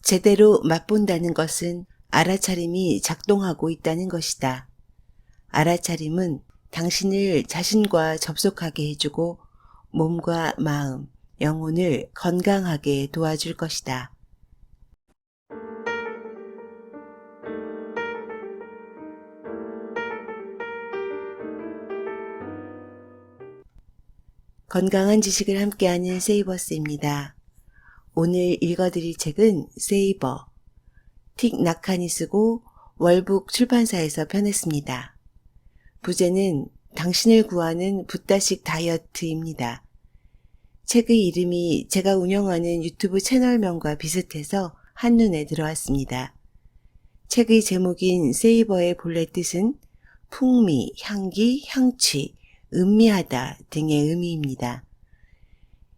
제대로 맛본다는 것은 알아차림이 작동하고 있다는 것이다. 알아차림은 당신을 자신과 접속하게 해주고 몸과 마음, 영혼을 건강하게 도와줄 것이다. 건강한 지식을 함께하는 세이버스입니다. 오늘 읽어드릴 책은 세이버, 틱 나칸이 쓰고 월북 출판사에서 펴냈습니다. 부제는 당신을 구하는 붓다식 다이어트입니다. 책의 이름이 제가 운영하는 유튜브 채널명과 비슷해서 한눈에 들어왔습니다. 책의 제목인 세이버의 본래 뜻은 풍미, 향기, 향취, 음미하다 등의 의미입니다.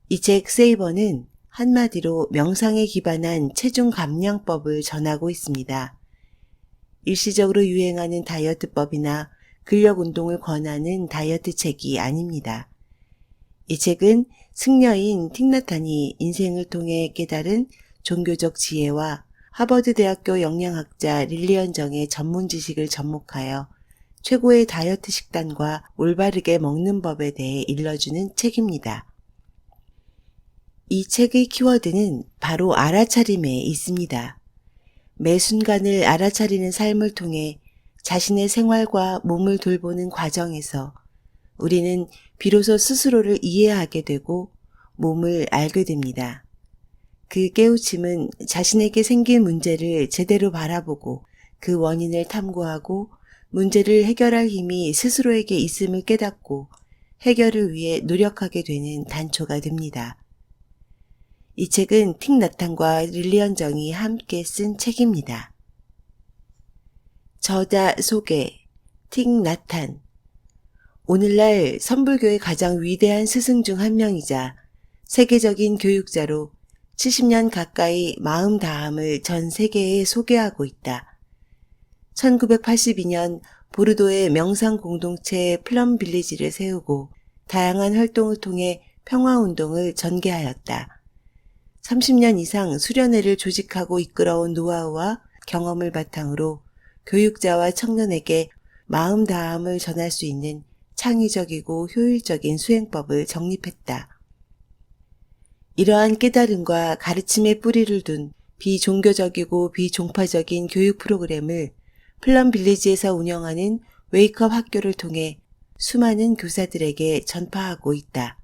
이 책 세이버는 한마디로 명상에 기반한 체중 감량법을 전하고 있습니다. 일시적으로 유행하는 다이어트법이나 근력 운동을 권하는 다이어트 책이 아닙니다. 이 책은 승려인 틱나탄이 인생을 통해 깨달은 종교적 지혜와 하버드대학교 영양학자 릴리언 정의 전문 지식을 접목하여 최고의 다이어트 식단과 올바르게 먹는 법에 대해 일러주는 책입니다. 이 책의 키워드는 바로 알아차림에 있습니다. 매 순간을 알아차리는 삶을 통해 자신의 생활과 몸을 돌보는 과정에서 우리는 비로소 스스로를 이해하게 되고 몸을 알게 됩니다. 그 깨우침은 자신에게 생긴 문제를 제대로 바라보고 그 원인을 탐구하고 문제를 해결할 힘이 스스로에게 있음을 깨닫고 해결을 위해 노력하게 되는 단초가 됩니다. 이 책은 틱 나탄과 릴리언 정이 함께 쓴 책입니다. 저자 소개, 틱 나탄. 오늘날 선불교의 가장 위대한 스승 중 한 명이자 세계적인 교육자로 70년 가까이 마음 다함을 전 세계에 소개하고 있다. 1982년 보르도의 명상 공동체 플럼 빌리지를 세우고 다양한 활동을 통해 평화운동을 전개하였다. 30년 이상 수련회를 조직하고 이끌어온 노하우와 경험을 바탕으로 교육자와 청년에게 마음 다함을 전할 수 있는 창의적이고 효율적인 수행법을 정립했다. 이러한 깨달음과 가르침에 뿌리를 둔 비종교적이고 비종파적인 교육 프로그램을 플럼 빌리지에서 운영하는 웨이크업 학교를 통해 수많은 교사들에게 전파하고 있다.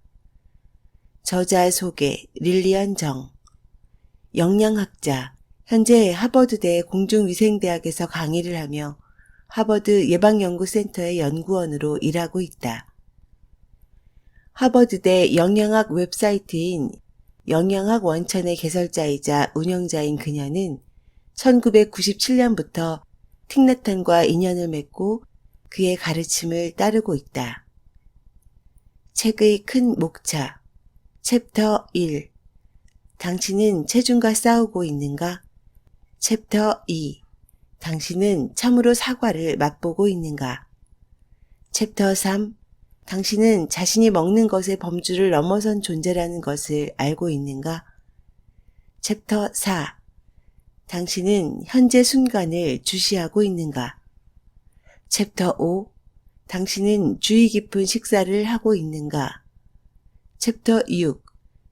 저자 소개, 릴리언 정. 영양학자, 현재 하버드대 공중위생대학에서 강의를 하며 하버드 예방연구센터의 연구원으로 일하고 있다. 하버드대 영양학 웹사이트인 영양학 원천의 개설자이자 운영자인 그녀는 1997년부터 틱나탄과 인연을 맺고 그의 가르침을 따르고 있다. 책의 큰 목차 챕터 1 당신은 체중과 싸우고 있는가? 챕터 2 당신은 참으로 사과를 맛보고 있는가? 챕터 3 당신은 자신이 먹는 것의 범주를 넘어선 존재라는 것을 알고 있는가? 챕터 4 당신은 현재 순간을 주시하고 있는가? 챕터 5 당신은 주의 깊은 식사를 하고 있는가? 챕터 6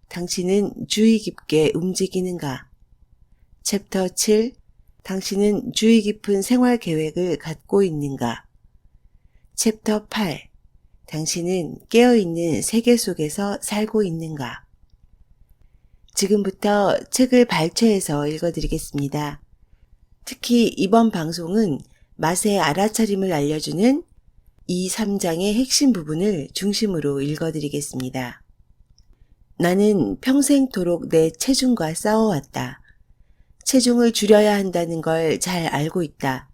당신은 주의 깊게 움직이는가? 챕터 7 당신은 주의 깊은 생활 계획을 갖고 있는가? 챕터 8 당신은 깨어있는 세계 속에서 살고 있는가? 지금부터 책을 발췌해서 읽어드리겠습니다. 특히 이번 방송은 맛의 알아차림을 알려주는 2, 3장의 핵심 부분을 중심으로 읽어드리겠습니다. 나는 평생토록 내 체중과 싸워왔다. 체중을 줄여야 한다는 걸 잘 알고 있다.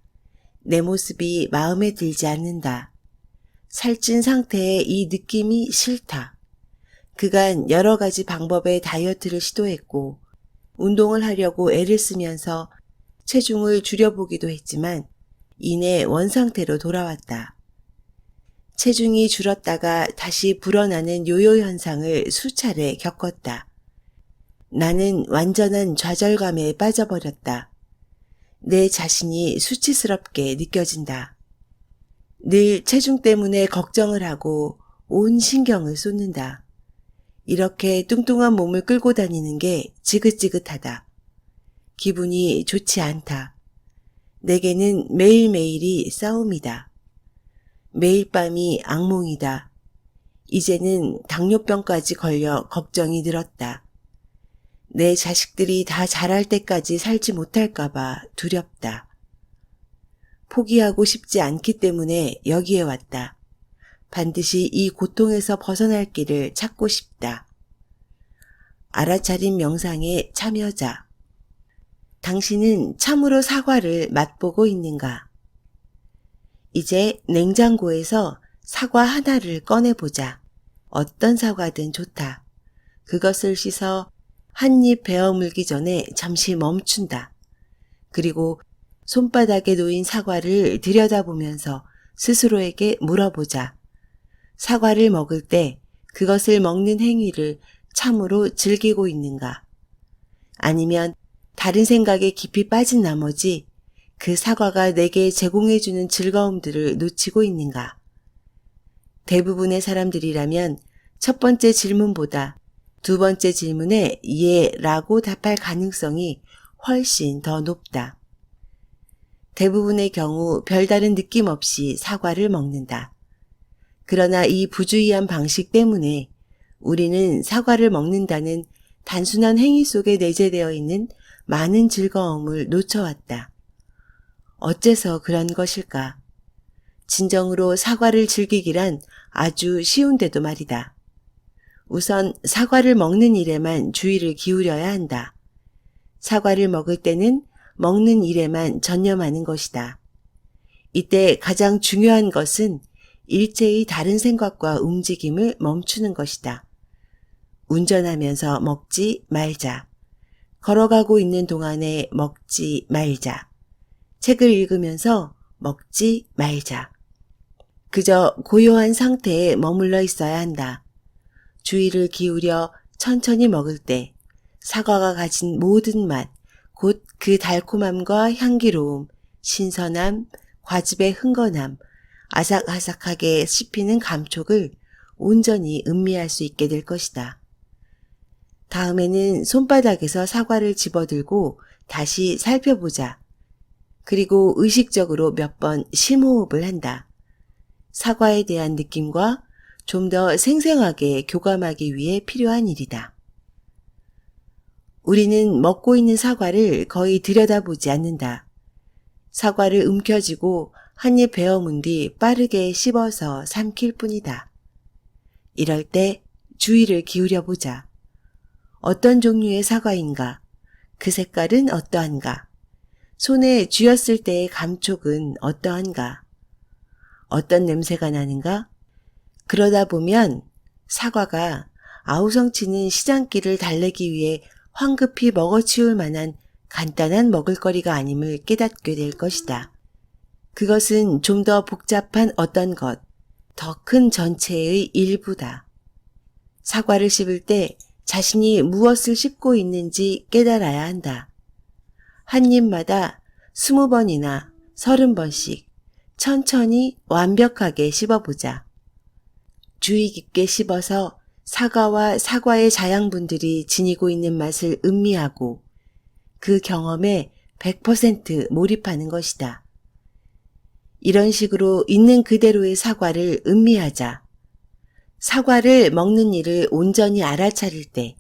내 모습이 마음에 들지 않는다. 살찐 상태의 이 느낌이 싫다. 그간 여러 가지 방법의 다이어트를 시도했고 운동을 하려고 애를 쓰면서 체중을 줄여보기도 했지만 이내 원상태로 돌아왔다. 체중이 줄었다가 다시 불어나는 요요 현상을 수차례 겪었다. 나는 완전한 좌절감에 빠져버렸다. 내 자신이 수치스럽게 느껴진다. 늘 체중 때문에 걱정을 하고 온 신경을 쏟는다. 이렇게 뚱뚱한 몸을 끌고 다니는 게 지긋지긋하다. 기분이 좋지 않다. 내게는 매일매일이 싸움이다. 매일 밤이 악몽이다. 이제는 당뇨병까지 걸려 걱정이 늘었다. 내 자식들이 다 자랄 때까지 살지 못할까봐 두렵다. 포기하고 싶지 않기 때문에 여기에 왔다. 반드시 이 고통에서 벗어날 길을 찾고 싶다. 알아차린 명상에 참여자. 당신은 참으로 사과를 맛보고 있는가? 이제 냉장고에서 사과 하나를 꺼내보자. 어떤 사과든 좋다. 그것을 씻어 한 입 베어 물기 전에 잠시 멈춘다. 그리고 손바닥에 놓인 사과를 들여다보면서 스스로에게 물어보자. 사과를 먹을 때 그것을 먹는 행위를 참으로 즐기고 있는가? 아니면 다른 생각에 깊이 빠진 나머지 그 사과가 내게 제공해주는 즐거움들을 놓치고 있는가? 대부분의 사람들이라면 첫 번째 질문보다 두 번째 질문에 예 라고 답할 가능성이 훨씬 더 높다. 대부분의 경우 별다른 느낌 없이 사과를 먹는다. 그러나 이 부주의한 방식 때문에 우리는 사과를 먹는다는 단순한 행위 속에 내재되어 있는 많은 즐거움을 놓쳐왔다. 어째서 그런 것일까? 진정으로 사과를 즐기기란 아주 쉬운데도 말이다. 우선 사과를 먹는 일에만 주의를 기울여야 한다. 사과를 먹을 때는 먹는 일에만 전념하는 것이다. 이때 가장 중요한 것은 일제히 다른 생각과 움직임을 멈추는 것이다. 운전하면서 먹지 말자. 걸어가고 있는 동안에 먹지 말자. 책을 읽으면서 먹지 말자. 그저 고요한 상태에 머물러 있어야 한다. 주의를 기울여 천천히 먹을 때 사과가 가진 모든 맛, 곧 그 달콤함과 향기로움, 신선함, 과즙의 흥건함, 아삭아삭하게 씹히는 감촉을 온전히 음미할 수 있게 될 것이다. 다음에는 손바닥에서 사과를 집어들고 다시 살펴보자. 그리고 의식적으로 몇 번 심호흡을 한다. 사과에 대한 느낌과 좀 더 생생하게 교감하기 위해 필요한 일이다. 우리는 먹고 있는 사과를 거의 들여다보지 않는다. 사과를 움켜쥐고 한 입 베어 문 뒤 빠르게 씹어서 삼킬 뿐이다. 이럴 때 주의를 기울여 보자. 어떤 종류의 사과인가? 그 색깔은 어떠한가? 손에 쥐었을 때의 감촉은 어떠한가? 어떤 냄새가 나는가? 그러다 보면 사과가 아우성치는 시장길을 달래기 위해 황급히 먹어치울 만한 간단한 먹을거리가 아님을 깨닫게 될 것이다. 그것은 좀 더 복잡한 어떤 것, 더 큰 전체의 일부다. 사과를 씹을 때 자신이 무엇을 씹고 있는지 깨달아야 한다. 한 입마다 20번이나 30번씩 천천히 완벽하게 씹어보자. 주의 깊게 씹어서 사과와 사과의 자양분들이 지니고 있는 맛을 음미하고 그 경험에 100% 몰입하는 것이다. 이런 식으로 있는 그대로의 사과를 음미하자. 사과를 먹는 일을 온전히 알아차릴 때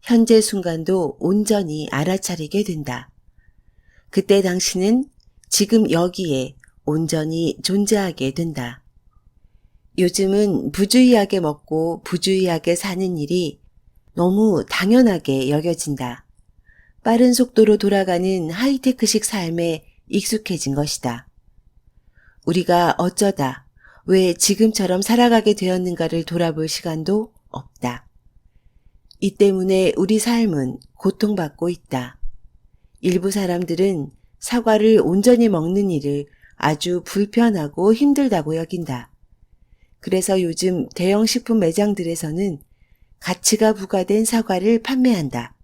현재 순간도 온전히 알아차리게 된다. 그때 당신은 지금 여기에 온전히 존재하게 된다. 요즘은 부주의하게 먹고 부주의하게 사는 일이 너무 당연하게 여겨진다. 빠른 속도로 돌아가는 하이테크식 삶에 익숙해진 것이다. 우리가 어쩌다 왜 지금처럼 살아가게 되었는가를 돌아볼 시간도 없다. 이 때문에 우리 삶은 고통받고 있다. 일부 사람들은 사과를 온전히 먹는 일을 아주 불편하고 힘들다고 여긴다. 그래서 요즘 대형 식품 매장들에서는 가치가 부과된 사과를 판매한다.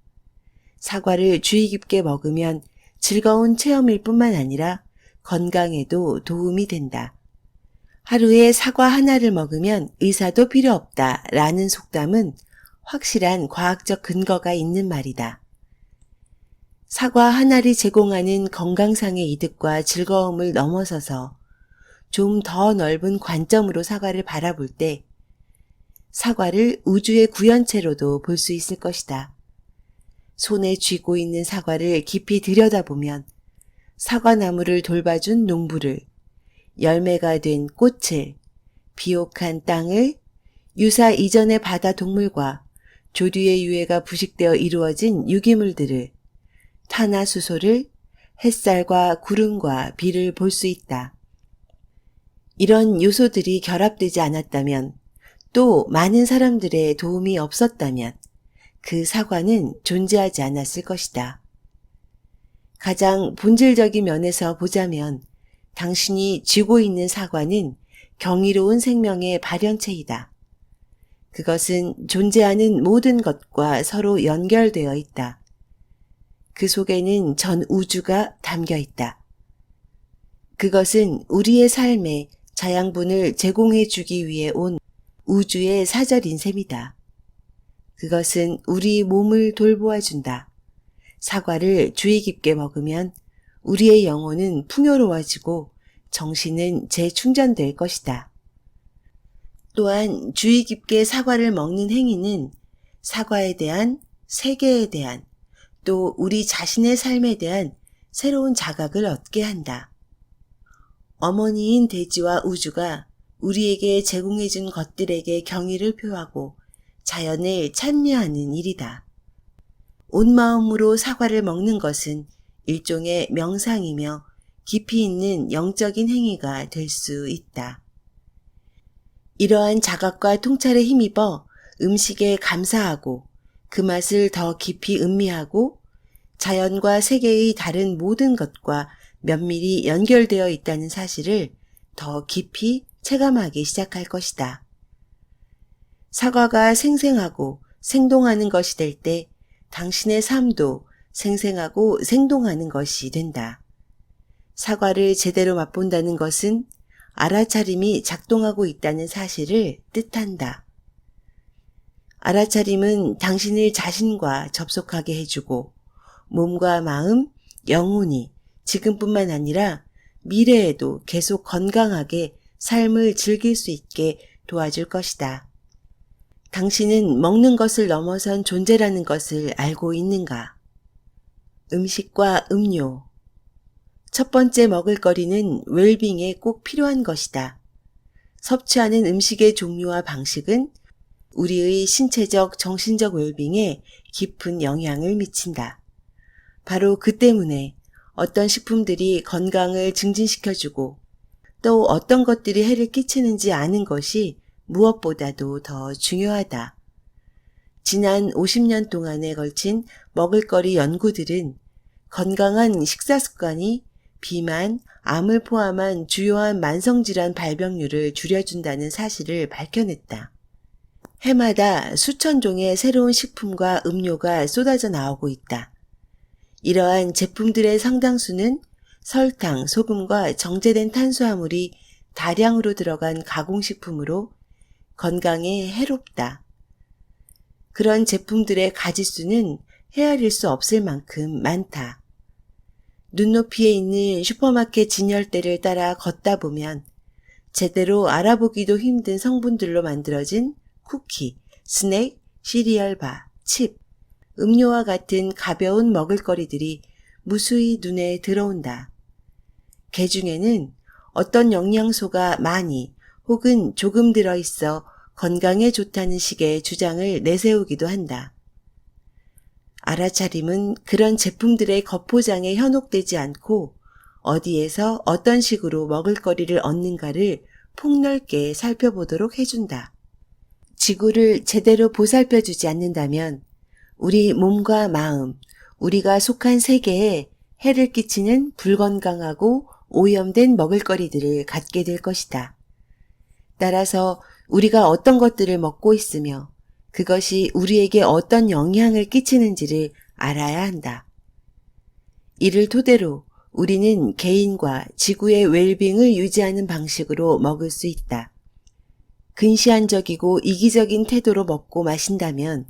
사과를 주의 깊게 먹으면 즐거운 체험일 뿐만 아니라 건강에도 도움이 된다. 하루에 사과 하나를 먹으면 의사도 필요 없다 라는 속담은 확실한 과학적 근거가 있는 말이다. 사과 하나를 제공하는 건강상의 이득과 즐거움을 넘어서서 좀 더 넓은 관점으로 사과를 바라볼 때 사과를 우주의 구현체로도 볼 수 있을 것이다. 손에 쥐고 있는 사과를 깊이 들여다보면 사과나무를 돌봐준 농부를, 열매가 된 꽃을, 비옥한 땅을, 유사 이전의 바다 동물과 조류의 유해가 부식되어 이루어진 유기물들을, 탄화수소를, 햇살과 구름과 비를 볼 수 있다. 이런 요소들이 결합되지 않았다면, 또 많은 사람들의 도움이 없었다면 그 사과는 존재하지 않았을 것이다. 가장 본질적인 면에서 보자면 당신이 쥐고 있는 사과는 경이로운 생명의 발현체이다. 그것은 존재하는 모든 것과 서로 연결되어 있다. 그 속에는 전 우주가 담겨 있다. 그것은 우리의 삶에 자양분을 제공해 주기 위해 온 우주의 사절인 셈이다. 그것은 우리 몸을 돌보아 준다. 사과를 주의 깊게 먹으면 우리의 영혼은 풍요로워지고 정신은 재충전될 것이다. 또한 주의 깊게 사과를 먹는 행위는 사과에 대한, 세계에 대한, 또 우리 자신의 삶에 대한 새로운 자각을 얻게 한다. 어머니인 대지와 우주가 우리에게 제공해준 것들에게 경의를 표하고 자연을 찬미하는 일이다. 온 마음으로 사과를 먹는 것은 일종의 명상이며 깊이 있는 영적인 행위가 될 수 있다. 이러한 자각과 통찰에 힘입어 음식에 감사하고 그 맛을 더 깊이 음미하고 자연과 세계의 다른 모든 것과 면밀히 연결되어 있다는 사실을 더 깊이 체감하기 시작할 것이다. 사과가 생생하고 생동하는 것이 될 때 당신의 삶도 생생하고 생동하는 것이 된다. 사과를 제대로 맛본다는 것은 알아차림이 작동하고 있다는 사실을 뜻한다. 알아차림은 당신을 자신과 접속하게 해주고 몸과 마음, 영혼이 지금뿐만 아니라 미래에도 계속 건강하게 삶을 즐길 수 있게 도와줄 것이다. 당신은 먹는 것을 넘어선 존재라는 것을 알고 있는가? 음식과 음료. 첫 번째 먹을거리는 웰빙에 꼭 필요한 것이다. 섭취하는 음식의 종류와 방식은 우리의 신체적, 정신적 웰빙에 깊은 영향을 미친다. 바로 그 때문에 어떤 식품들이 건강을 증진시켜주고 또 어떤 것들이 해를 끼치는지 아는 것이 무엇보다도 더 중요하다. 지난 50년 동안에 걸친 먹을거리 연구들은 건강한 식사 습관이 비만, 암을 포함한 주요한 만성질환 발병률을 줄여준다는 사실을 밝혀냈다. 해마다 수천 종의 새로운 식품과 음료가 쏟아져 나오고 있다. 이러한 제품들의 상당수는 설탕, 소금과 정제된 탄수화물이 다량으로 들어간 가공식품으로 건강에 해롭다. 그런 제품들의 가짓수는 헤아릴 수 없을 만큼 많다. 눈높이에 있는 슈퍼마켓 진열대를 따라 걷다 보면 제대로 알아보기도 힘든 성분들로 만들어진 쿠키, 스낵, 시리얼바, 칩, 음료와 같은 가벼운 먹을거리들이 무수히 눈에 들어온다. 개 중에는 어떤 영양소가 많이 혹은 조금 들어있어 건강에 좋다는 식의 주장을 내세우기도 한다. 알아차림은 그런 제품들의 겉포장에 현혹되지 않고 어디에서 어떤 식으로 먹을거리를 얻는가를 폭넓게 살펴보도록 해준다. 지구를 제대로 보살펴주지 않는다면 우리 몸과 마음, 우리가 속한 세계에 해를 끼치는 불건강하고 오염된 먹을거리들을 갖게 될 것이다. 따라서 우리가 어떤 것들을 먹고 있으며 그것이 우리에게 어떤 영향을 끼치는지를 알아야 한다. 이를 토대로 우리는 개인과 지구의 웰빙을 유지하는 방식으로 먹을 수 있다. 근시안적이고 이기적인 태도로 먹고 마신다면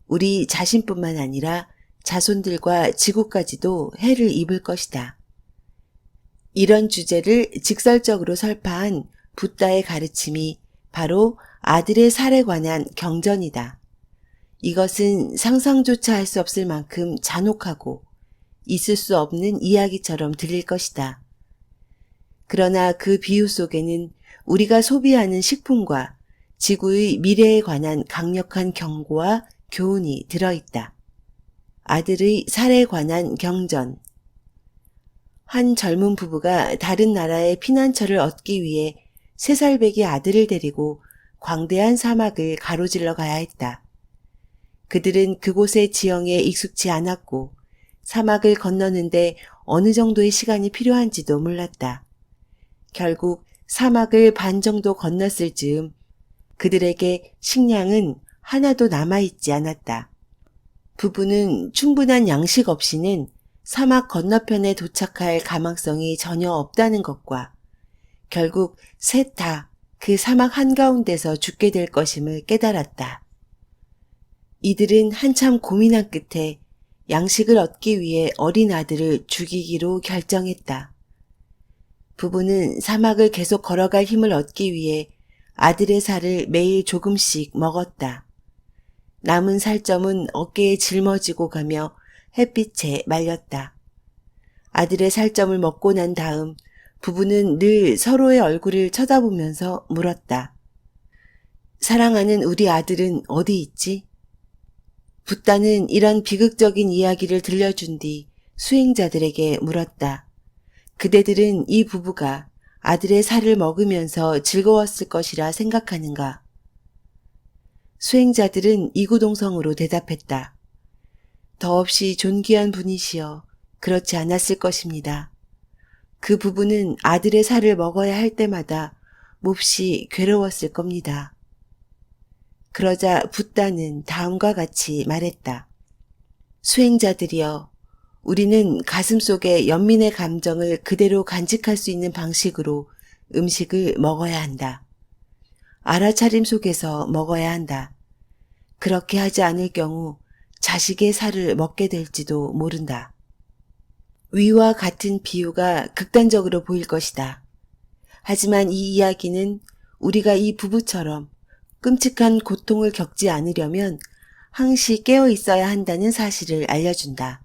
우리 자신뿐만 아니라 자손들과 지구까지도 해를 입을 것이다. 이런 주제를 직설적으로 설파한 붓다의 가르침이 바로 아들의 살에 관한 경전이다. 이것은 상상조차 할 수 없을 만큼 잔혹하고 있을 수 없는 이야기처럼 들릴 것이다. 그러나 그 비유 속에는 우리가 소비하는 식품과 지구의 미래에 관한 강력한 경고와 교훈이 들어있다. 아들의 살에 관한 경전. 한 젊은 부부가 다른 나라의 피난처를 얻기 위해 3살배기 아들을 데리고 광대한 사막을 가로질러 가야 했다. 그들은 그곳의 지형에 익숙치 않았고 사막을 건너는데 어느 정도의 시간이 필요한지도 몰랐다. 결국 사막을 반 정도 건넜을 즈음 그들에게 식량은 하나도 남아있지 않았다. 부부는 충분한 양식 없이는 사막 건너편에 도착할 가망성이 전혀 없다는 것과 결국 셋 다 그 사막 한가운데서 죽게 될 것임을 깨달았다. 이들은 한참 고민한 끝에 양식을 얻기 위해 어린 아들을 죽이기로 결정했다. 부부는 사막을 계속 걸어갈 힘을 얻기 위해 아들의 살을 매일 조금씩 먹었다. 남은 살점은 어깨에 짊어지고 가며 햇빛에 말렸다. 아들의 살점을 먹고 난 다음 부부는 늘 서로의 얼굴을 쳐다보면서 물었다. 사랑하는 우리 아들은 어디 있지? 붓다는 이런 비극적인 이야기를 들려준 뒤 수행자들에게 물었다. 그대들은 이 부부가 아들의 살을 먹으면서 즐거웠을 것이라 생각하는가? 수행자들은 이구동성으로 대답했다. 더없이 존귀한 분이시여 그렇지 않았을 것입니다. 그 부부는 아들의 살을 먹어야 할 때마다 몹시 괴로웠을 겁니다. 그러자 붓다는 다음과 같이 말했다. 수행자들이여, 우리는 가슴속에 연민의 감정을 그대로 간직할 수 있는 방식으로 음식을 먹어야 한다. 알아차림 속에서 먹어야 한다. 그렇게 하지 않을 경우 자식의 살을 먹게 될지도 모른다. 위와 같은 비유가 극단적으로 보일 것이다. 하지만 이 이야기는 우리가 이 부부처럼 끔찍한 고통을 겪지 않으려면 항시 깨어 있어야 한다는 사실을 알려준다.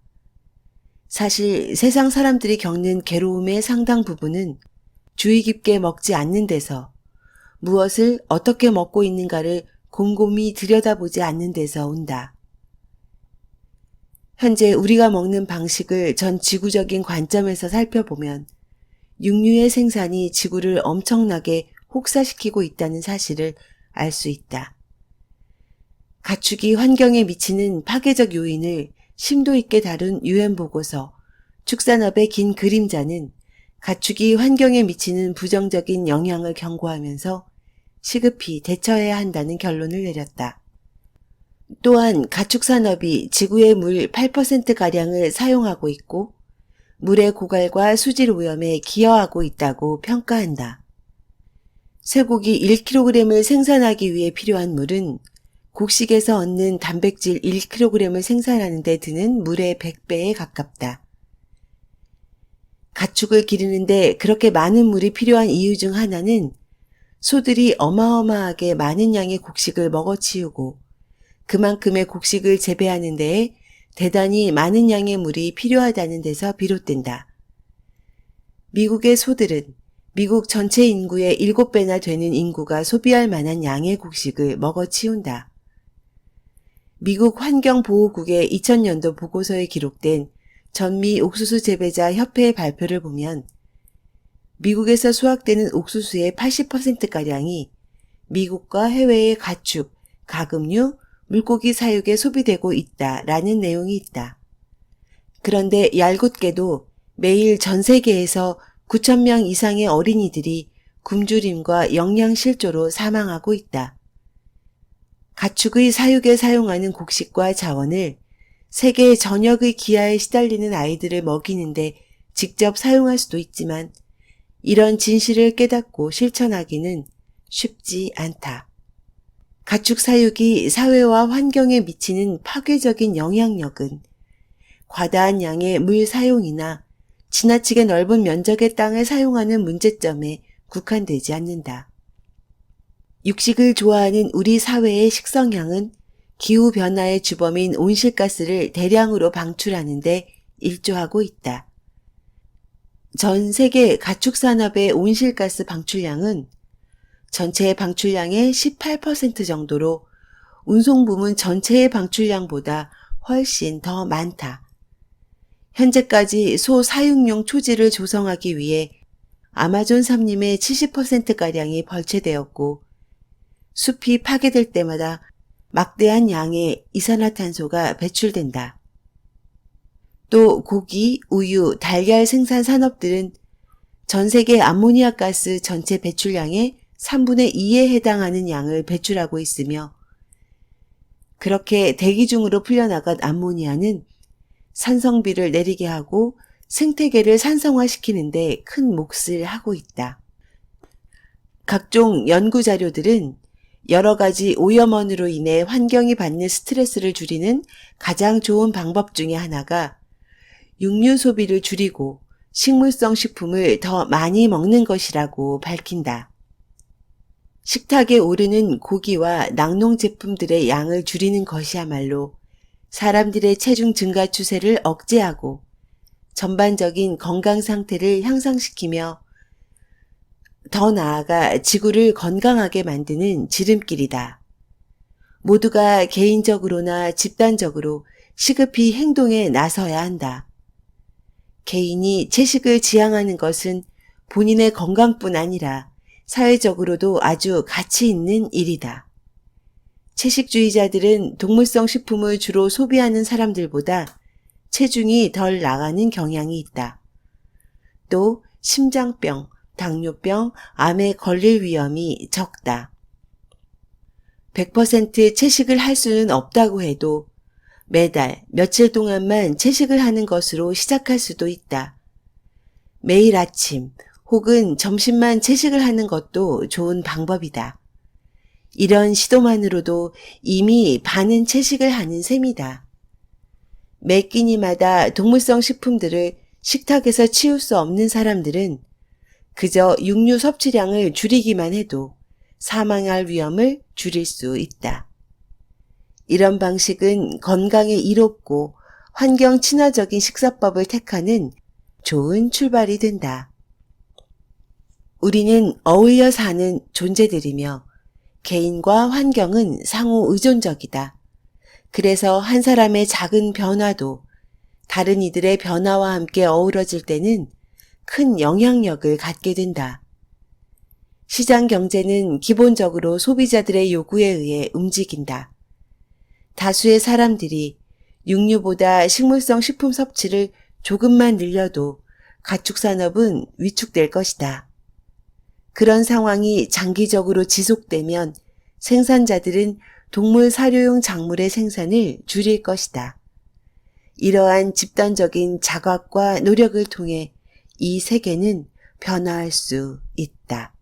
사실 세상 사람들이 겪는 괴로움의 상당 부분은 주의 깊게 먹지 않는 데서 무엇을 어떻게 먹고 있는가를 곰곰이 들여다보지 않는 데서 온다. 현재 우리가 먹는 방식을 전 지구적인 관점에서 살펴보면 육류의 생산이 지구를 엄청나게 혹사시키고 있다는 사실을 알 수 있다. 가축이 환경에 미치는 파괴적 요인을 심도 있게 다룬 UN 보고서 축산업의 긴 그림자는 가축이 환경에 미치는 부정적인 영향을 경고하면서 시급히 대처해야 한다는 결론을 내렸다. 또한 가축산업이 지구의 물 8%가량을 사용하고 있고 물의 고갈과 수질 오염에 기여하고 있다고 평가한다. 쇠고기 1kg을 생산하기 위해 필요한 물은 곡식에서 얻는 단백질 1kg을 생산하는 데 드는 물의 100배에 가깝다. 가축을 기르는데 그렇게 많은 물이 필요한 이유 중 하나는 소들이 어마어마하게 많은 양의 곡식을 먹어치우고 그만큼의 곡식을 재배하는 데에 대단히 많은 양의 물이 필요하다는 데서 비롯된다. 미국의 소들은 미국 전체 인구의 7배나 되는 인구가 소비할 만한 양의 곡식을 먹어치운다. 미국 환경보호국의 2000년도 보고서에 기록된 전미 옥수수 재배자 협회의 발표를 보면 미국에서 수확되는 옥수수의 80%가량이 미국과 해외의 가축, 가금류, 물고기 사육에 소비되고 있다라는 내용이 있다. 그런데 얄궂게도 매일 전 세계에서 9,000명 이상의 어린이들이 굶주림과 영양실조로 사망하고 있다. 가축의 사육에 사용하는 곡식과 자원을 세계 전역의 기아에 시달리는 아이들을 먹이는데 직접 사용할 수도 있지만 이런 진실을 깨닫고 실천하기는 쉽지 않다. 가축 사육이 사회와 환경에 미치는 파괴적인 영향력은 과다한 양의 물 사용이나 지나치게 넓은 면적의 땅을 사용하는 문제점에 국한되지 않는다. 육식을 좋아하는 우리 사회의 식성향은 기후변화의 주범인 온실가스를 대량으로 방출하는 데 일조하고 있다. 전 세계 가축산업의 온실가스 방출량은 전체 방출량의 18% 정도로 운송부문 전체의 방출량보다 훨씬 더 많다. 현재까지 소 사육용 초지를 조성하기 위해 아마존 삼림의 70%가량이 벌채되었고 숲이 파괴될 때마다 막대한 양의 이산화탄소가 배출된다. 또 고기, 우유, 달걀 생산 산업들은 전 세계 암모니아 가스 전체 배출량의 3분의 2에 해당하는 양을 배출하고 있으며 그렇게 대기 중으로 풀려나간 암모니아는 산성비를 내리게 하고 생태계를 산성화시키는 데 큰 몫을 하고 있다. 각종 연구 자료들은 여러 가지 오염원으로 인해 환경이 받는 스트레스를 줄이는 가장 좋은 방법 중에 하나가 육류 소비를 줄이고 식물성 식품을 더 많이 먹는 것이라고 밝힌다. 식탁에 오르는 고기와 낙농 제품들의 양을 줄이는 것이야말로 사람들의 체중 증가 추세를 억제하고 전반적인 건강 상태를 향상시키며 더 나아가 지구를 건강하게 만드는 지름길이다. 모두가 개인적으로나 집단적으로 시급히 행동에 나서야 한다. 개인이 채식을 지향하는 것은 본인의 건강뿐 아니라 사회적으로도 아주 가치 있는 일이다. 채식주의자들은 동물성 식품을 주로 소비하는 사람들보다 체중이 덜 나가는 경향이 있다. 또 심장병, 당뇨병, 암에 걸릴 위험이 적다. 100% 채식을 할 수는 없다고 해도 매달 며칠 동안만 채식을 하는 것으로 시작할 수도 있다. 매일 아침 혹은 점심만 채식을 하는 것도 좋은 방법이다. 이런 시도만으로도 이미 반은 채식을 하는 셈이다. 매 끼니마다 동물성 식품들을 식탁에서 치울 수 없는 사람들은 그저 육류 섭취량을 줄이기만 해도 사망할 위험을 줄일 수 있다. 이런 방식은 건강에 이롭고 환경 친화적인 식사법을 택하는 좋은 출발이 된다. 우리는 어울려 사는 존재들이며 개인과 환경은 상호 의존적이다. 그래서 한 사람의 작은 변화도 다른 이들의 변화와 함께 어우러질 때는 큰 영향력을 갖게 된다. 시장 경제는 기본적으로 소비자들의 요구에 의해 움직인다. 다수의 사람들이 육류보다 식물성 식품 섭취를 조금만 늘려도 가축산업은 위축될 것이다. 그런 상황이 장기적으로 지속되면 생산자들은 동물 사료용 작물의 생산을 줄일 것이다. 이러한 집단적인 자각과 노력을 통해 이 세계는 변화할 수 있다.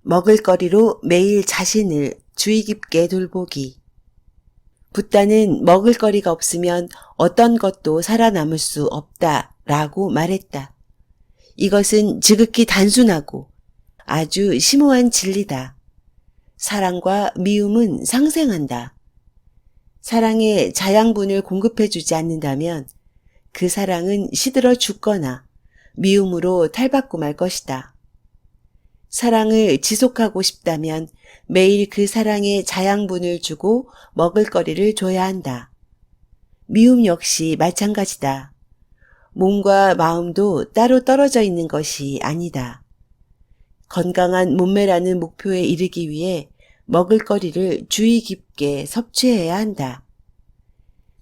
먹을거리로 매일 자신을 주의 깊게 돌보기. 붓다는 먹을거리가 없으면 어떤 것도 살아남을 수 없다라고 말했다. 이것은 지극히 단순하고 아주 심오한 진리다. 사랑과 미움은 상생한다. 사랑에 자양분을 공급해주지 않는다면 그 사랑은 시들어 죽거나 미움으로 탈바꿈 할 것이다. 사랑을 지속하고 싶다면 매일 그 사랑에 자양분을 주고 먹을거리를 줘야 한다. 미움 역시 마찬가지다. 몸과 마음도 따로 떨어져 있는 것이 아니다. 건강한 몸매라는 목표에 이르기 위해 먹을거리를 주의 깊게 섭취해야 한다.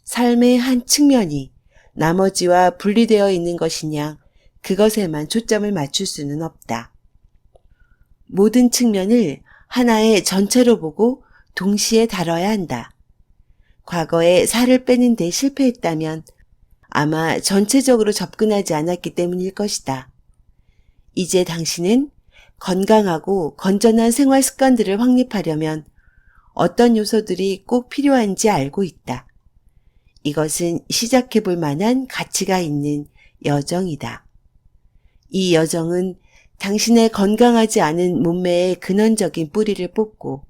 삶의 한 측면이 나머지와 분리되어 있는 것이냐 그것에만 초점을 맞출 수는 없다. 모든 측면을 하나의 전체로 보고 동시에 다뤄야 한다. 과거에 살을 빼는 데 실패했다면 아마 전체적으로 접근하지 않았기 때문일 것이다. 이제 당신은 건강하고 건전한 생활 습관들을 확립하려면 어떤 요소들이 꼭 필요한지 알고 있다. 이것은 시작해 볼 만한 가치가 있는 여정이다. 이 여정은 당신의 건강하지 않은 몸매의 근원적인 뿌리를 뽑고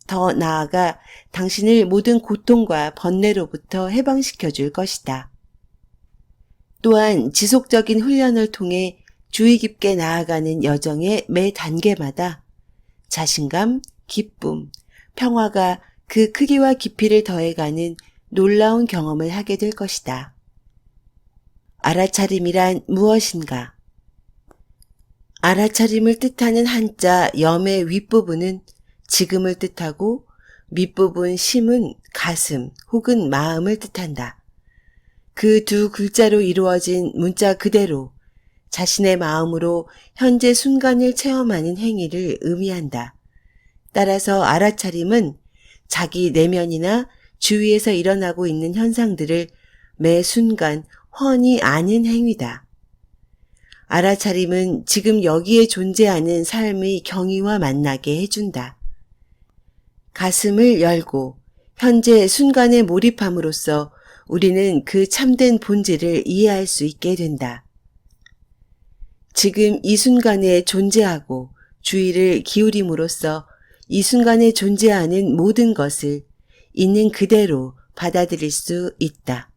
더 나아가 당신을 모든 고통과 번뇌로부터 해방시켜 줄 것이다. 또한 지속적인 훈련을 통해 주의 깊게 나아가는 여정의 매 단계마다 자신감, 기쁨, 평화가 그 크기와 깊이를 더해가는 놀라운 경험을 하게 될 것이다. 알아차림이란 무엇인가? 알아차림을 뜻하는 한자 염의 윗부분은 지금을 뜻하고 밑부분 심은 가슴 혹은 마음을 뜻한다. 그 두 글자로 이루어진 문자 그대로 자신의 마음으로 현재 순간을 체험하는 행위를 의미한다. 따라서 알아차림은 자기 내면이나 주위에서 일어나고 있는 현상들을 매 순간 훤히 아는 행위다. 알아차림은 지금 여기에 존재하는 삶의 경위와 만나게 해준다. 가슴을 열고 현재 순간에 몰입함으로써 우리는 그 참된 본질을 이해할 수 있게 된다. 지금 이 순간에 존재하고 주의를 기울임으로써 이 순간에 존재하는 모든 것을 있는 그대로 받아들일 수 있다.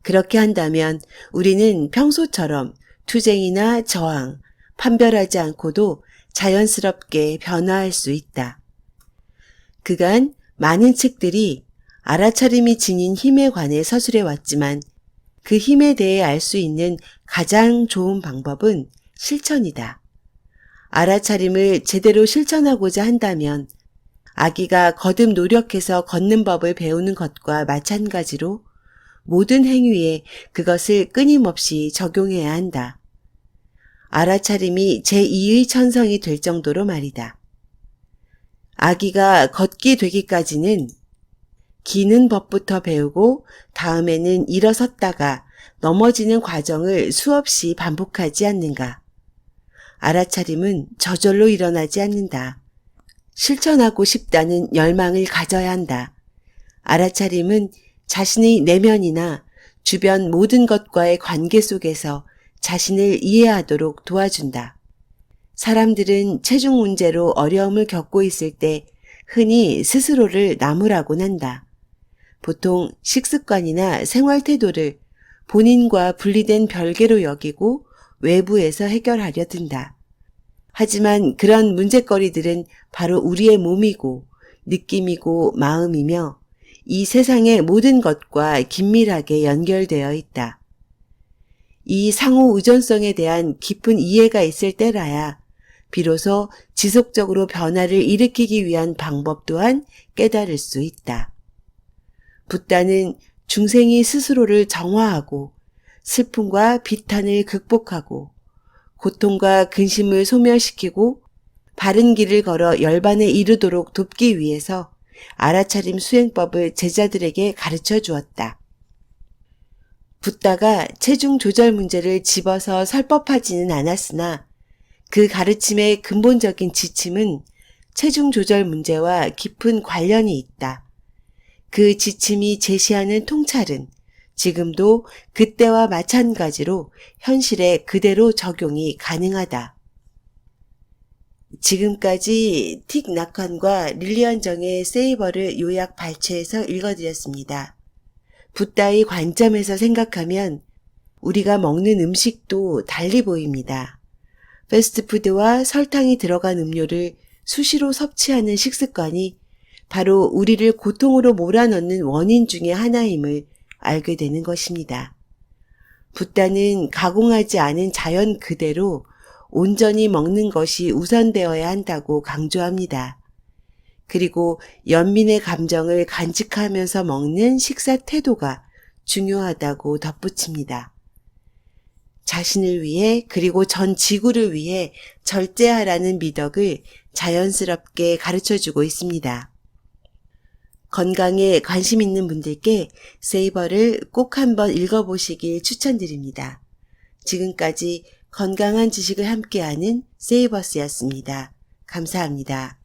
그렇게 한다면 우리는 평소처럼 투쟁이나 저항, 판별하지 않고도 자연스럽게 변화할 수 있다. 그간 많은 책들이 알아차림이 지닌 힘에 관해 서술해 왔지만 그 힘에 대해 알 수 있는 가장 좋은 방법은 실천이다. 알아차림을 제대로 실천하고자 한다면 아기가 거듭 노력해서 걷는 법을 배우는 것과 마찬가지로 모든 행위에 그것을 끊임없이 적용해야 한다. 알아차림이 제2의 천성이 될 정도로 말이다. 아기가 걷기 되기까지는 기는 법부터 배우고 다음에는 일어섰다가 넘어지는 과정을 수없이 반복하지 않는가. 알아차림은 저절로 일어나지 않는다. 실천하고 싶다는 열망을 가져야 한다. 알아차림은 자신의 내면이나 주변 모든 것과의 관계 속에서 자신을 이해하도록 도와준다. 사람들은 체중 문제로 어려움을 겪고 있을 때 흔히 스스로를 나무라곤 한다. 보통 식습관이나 생활 태도를 본인과 분리된 별개로 여기고 외부에서 해결하려 든다. 하지만 그런 문제거리들은 바로 우리의 몸이고 느낌이고 마음이며 이 세상의 모든 것과 긴밀하게 연결되어 있다. 이 상호 의존성에 대한 깊은 이해가 있을 때라야 비로소 지속적으로 변화를 일으키기 위한 방법 또한 깨달을 수 있다. 붓다는 중생이 스스로를 정화하고 슬픔과 비탄을 극복하고 고통과 근심을 소멸시키고 바른 길을 걸어 열반에 이르도록 돕기 위해서 알아차림 수행법을 제자들에게 가르쳐 주었다. 붓다가 체중 조절 문제를 집어서 설법하지는 않았으나 그 가르침의 근본적인 지침은 체중 조절 문제와 깊은 관련이 있다. 그 지침이 제시하는 통찰은 지금도 그때와 마찬가지로 현실에 그대로 적용이 가능하다. 지금까지 틱 나칸과 릴리안 정의 세이버를 요약 발췌해서 읽어드렸습니다. 붓다의 관점에서 생각하면 우리가 먹는 음식도 달리 보입니다. 패스트푸드와 설탕이 들어간 음료를 수시로 섭취하는 식습관이 바로 우리를 고통으로 몰아넣는 원인 중의 하나임을 알게 되는 것입니다. 붓다는 가공하지 않은 자연 그대로 온전히 먹는 것이 우선되어야 한다고 강조합니다. 그리고 연민의 감정을 간직하면서 먹는 식사 태도가 중요하다고 덧붙입니다. 자신을 위해 그리고 전 지구를 위해 절제하라는 미덕을 자연스럽게 가르쳐주고 있습니다. 건강에 관심 있는 분들께 세이버를 꼭 한번 읽어보시길 추천드립니다. 지금까지 건강한 지식을 함께하는 세이버스였습니다. 감사합니다.